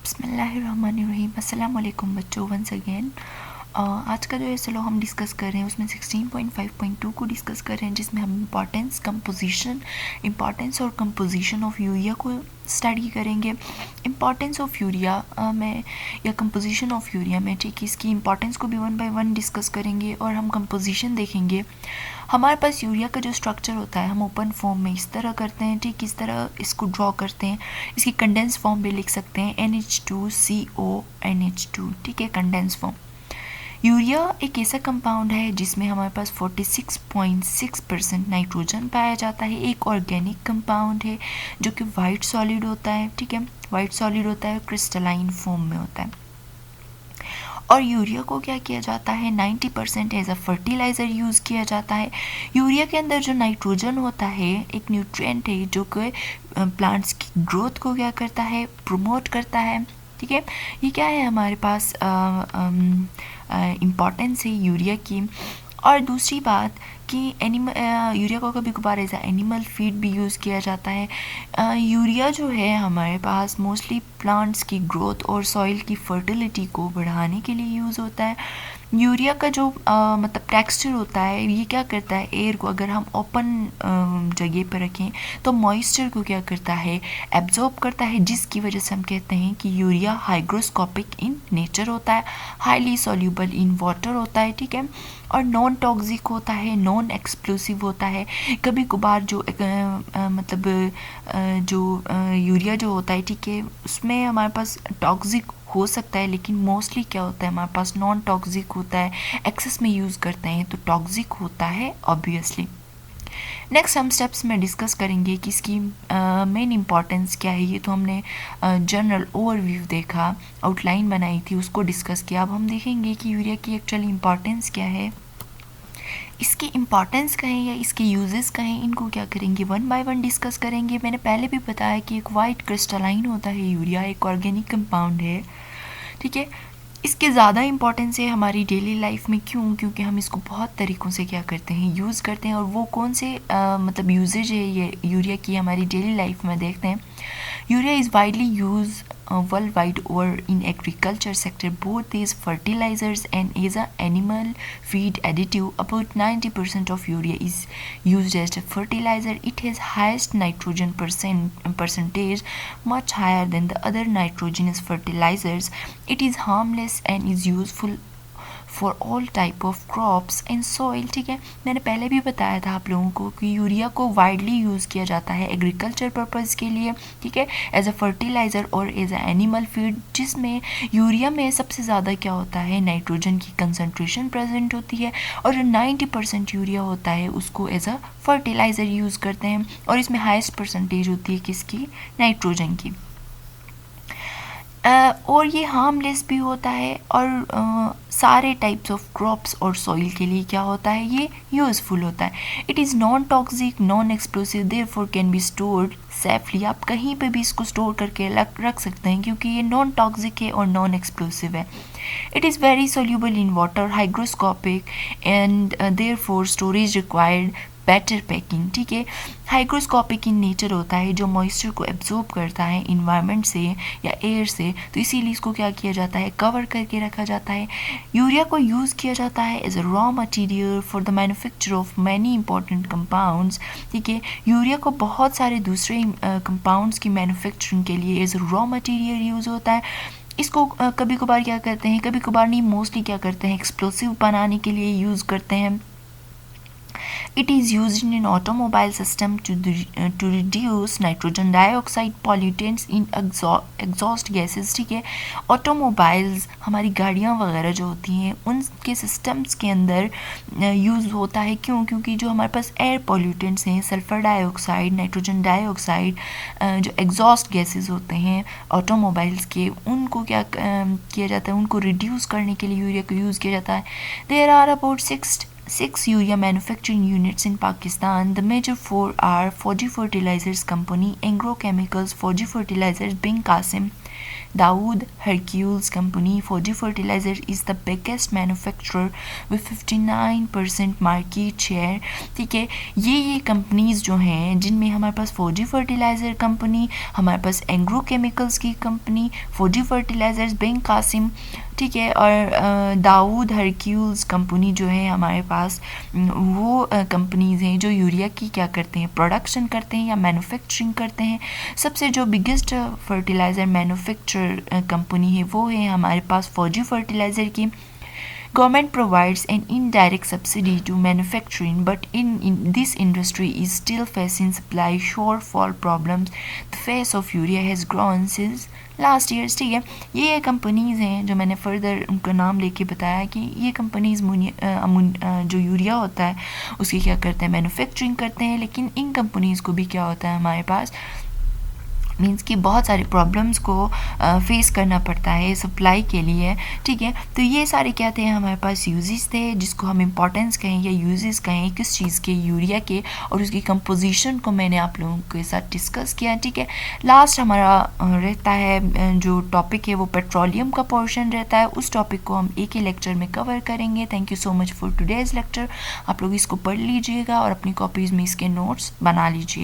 बिस्मिल्लाहिर्रहमानिर्रहीम। अस्सलाम वालेकुम बच्चों, वंस अगेन। आज का जो है चलो हम डिस्कस कर रहे हैं उसमें 16.5.2 को डिस्कस कर रहे हैं, जिसमें हम इम्पॉर्टेंस और कंपोजिशन ऑफ यूरिया को स्टडी करेंगे। इम्पॉर्टेंस ऑफ यूरिया में या कंपोजिशन ऑफ यूरिया में, ठीक है, इसकी इम्पॉर्टेंस को भी वन बाय वन डिस्कस करेंगे और हम कंपोजिशन देखेंगे। हमारे पास यूरिया का जो स्ट्रक्चर होता है हम ओपन फॉर्म में इस तरह करते हैं, ठीक, इस तरह इसको ड्रॉ करते हैं। इसकी कंडेंस फॉर्म भी लिख सकते हैं NH2CONH2, ठीक है, कंडेंस फॉर्म। यूरिया एक ऐसा कंपाउंड है जिसमें हमारे पास 46.6% नाइट्रोजन पाया जाता है। एक ऑर्गेनिक कंपाउंड है जो कि वाइट सॉलिड होता है, ठीक है, वाइट सॉलिड होता है, क्रिस्टलाइन फॉर्म में होता है। और यूरिया को क्या किया जाता है, 90% एज अ फर्टिलाइज़र यूज़ किया जाता है। यूरिया के अंदर जो नाइट्रोजन होता है एक न्यूट्रिएंट है जो कि प्लांट्स की ग्रोथ को क्या करता है, प्रमोट करता है, ठीक है। ये क्या है हमारे पास इम्पॉर्टेंस है यूरिया की। और दूसरी बात कि यूरिया को कभी कभार एज एनिमल फीड भी यूज़ किया जाता है। यूरिया जो है हमारे पास मोस्टली प्लांट्स की ग्रोथ और सॉइल की फर्टिलिटी को बढ़ाने के लिए यूज़ होता है। यूरिया का जो मतलब टेक्सचर होता है, ये क्या करता है, एयर को अगर हम ओपन जगह पर रखें तो मॉइस्चर को क्या करता है, एब्जॉर्ब करता है, जिसकी वजह से हम कहते हैं कि यूरिया हाइग्रोस्कोपिक इन नेचर होता है, हाईली सॉल्यूबल इन वाटर होता है, ठीक है, और नॉन टॉक्सिक होता है, नॉन एक्सप्लोसिव होता है। कभी कभार जो यूरिया जो होता है, ठीक है, उसमें हमारे पास टॉक्सिक हो सकता है, लेकिन मोस्टली क्या होता है हमारे पास नॉन टॉक्सिक होता है। एक्सेस में यूज़ करते हैं तो टॉक्सिक होता है ऑब्वियसली। नेक्स्ट हम स्टेप्स में डिस्कस करेंगे कि इसकी मेन इंपॉर्टेंस क्या है। ये तो हमने जनरल ओवरव्यू देखा, आउटलाइन बनाई थी, उसको डिस्कस किया। अब हम देखेंगे कि यूरिया की एक्चुअली इंपॉर्टेंस क्या है, इसकी इम्पॉर्टेंस कहें या इसके यूजेस कहें, इनको क्या करेंगे, वन बाय वन डिस्कस करेंगे। मैंने पहले भी बताया कि एक वाइट क्रिस्टलाइन होता है यूरिया, एक ऑर्गेनिक कंपाउंड है, ठीक है। इसकी ज़्यादा इंपॉर्टेंस है हमारी डेली लाइफ में। क्यों? क्योंकि हम इसको बहुत तरीक़ों से क्या करते हैं, यूज़ करते हैं। और वो कौन से मतलब यूजेज है ये यूरिया की हमारी डेली लाइफ में, देखते हैं। Urea is widely use worldwide or in agriculture sector, both as fertilizers and as a animal feed additive. About 90% of urea is used as a fertilizer. It has highest nitrogen percentage, much higher than the other nitrogenous fertilizers. It is harmless and is useful for all type of crops and soil, ठीक है। मैंने पहले भी बताया था आप लोगों को कि यूरिया को वाइडली यूज़ किया जाता है एग्रीकल्चर पर्पज़ के लिए, ठीक है, एज अ फर्टिलाइज़र और एज अ एनिमल फीड, जिसमें यूरिया में सबसे ज़्यादा क्या होता है, नाइट्रोजन की कंसनट्रेशन प्रेजेंट होती है। और जो 90% यूरिया होता है उसको एज अ फर्टिलाइज़र यूज़ करते हैं, और इसमें हाइस्ट परसेंटेज होती है किसकी, नाइट्रोजन की। और ये हार्मलेस भी होता है, और सारे टाइप्स ऑफ क्रॉप्स और सॉइल के लिए क्या होता है, ये यूज़फुल होता है। It is non toxic, non explosive, therefore can be stored safely. आप कहीं पे भी इसको स्टोर करके रख सकते हैं क्योंकि ये नॉन टॉक्सिक है और नॉन एक्सप्लोसिव है। It is very soluble in water, hygroscopic, and therefore storage required better packing, ठीक है। हाइग्रोस्कोपिक इन नेचर होता है, जो मॉइस्चर को एब्जॉर्ब करता है इन्वायरमेंट से या एयर से, तो इसीलिए इसको क्या किया जाता है, कवर करके रखा जाता है। यूरिया को यूज़ किया जाता है as a raw material for the manufacture of many important compounds, ठीक है। यूरिया को बहुत सारे दूसरे कंपाउंड्स की मैन्युफैक्चरिंग के लिए as a raw material use होता है। इसको कभी कभार क्या करते हैं, कभी कभार नहीं, मोस्टली क्या करते हैं, एक्सप्लोसिव बनाने के लिए यूज़ करते हैं। It is used in automobile system to reduce nitrogen dioxide pollutants in exhaust gases, ठीक है। ऑटोमोबाइल्स, हमारी गाड़ियाँ वगैरह जो होती हैं, उनके सिस्टम्स के अंदर यूज़ होता है। क्यों? क्योंकि जो हमारे पास एयर पॉल्यूटेंट्स हैं, सल्फ़र डाइऑक्साइड, नाइट्रोजन डाइऑक्साइड, जो एग्जॉस्ट गैसेस होते हैं ऑटोमोबाइल्स के, उनको क्या किया जाता है, उनको रिड्यूस करने के लिए यूरिया को यूज़ किया जाता है। There are about six urea manufacturing units in Pakistan. The major four are Fauji Fertilizers Company, Agro Chemicals, Fauji Fertilizers, Bing Qasim, Dawood Hercules company Fauji fertilizer is the biggest manufacturer with 59% market share. ठीक है, ये companies जो हैं जिनमें हमारे पास फौजी fertiliser company, हमारे पास agro chemicals की कंपनी, फौजी फर्टिलाइज़र्स बिन कासिम, ठीक है, और दाऊद हरक्यूल्स कंपनी जो है हमारे पास वो कंपनीज़ हैं जो यूरिया की क्या करते हैं, प्रोडक्शन करते हैं या मैन्युफैक्चरिंग करते हैं। सबसे जो बिगेस्ट फर्टिलाइज़र मैन्युफैक्चर कंपनी है वो है हमारे पास फौजी फर्टिलाइज़र की। Government provides an indirect subsidy to manufacturing, but in this industry is still facing supply shortfall problems. The face of urea has grown since last years. ठीक है, ये companies हैं जो मैंने फर्दर उनका नाम लेके बताया कि ये कंपनीज़ जो यूरिया होता है उसकी क्या करते हैं, मैन्युफैक्चरिंग करते हैं, लेकिन इन कंपनीज़ को भी क्या होता है हमारे पास मीन्स कि बहुत सारी प्रॉब्लम्स को फेस करना पड़ता है सप्लाई के लिए। ठीक है, तो ये सारे क्या थे हमारे पास यूजेस थे जिसको हम इम्पोर्टेंस कहें या यूजेस कहें किस चीज़ के, यूरिया के, और उसकी कंपोजिशन को मैंने आप लोगों के साथ डिस्कस किया। ठीक है, लास्ट हमारा रहता है जो टॉपिक है वो पेट्रोलियम का पोर्शन रहता है। उस टॉपिक को हम एक ही लेक्चर में कवर करेंगे। Thank you so much for today's lecture. आप लोग इसको पढ़ लीजिएगा और अपनी कॉपीज़ में इसके नोट्स बना लीजिएगा।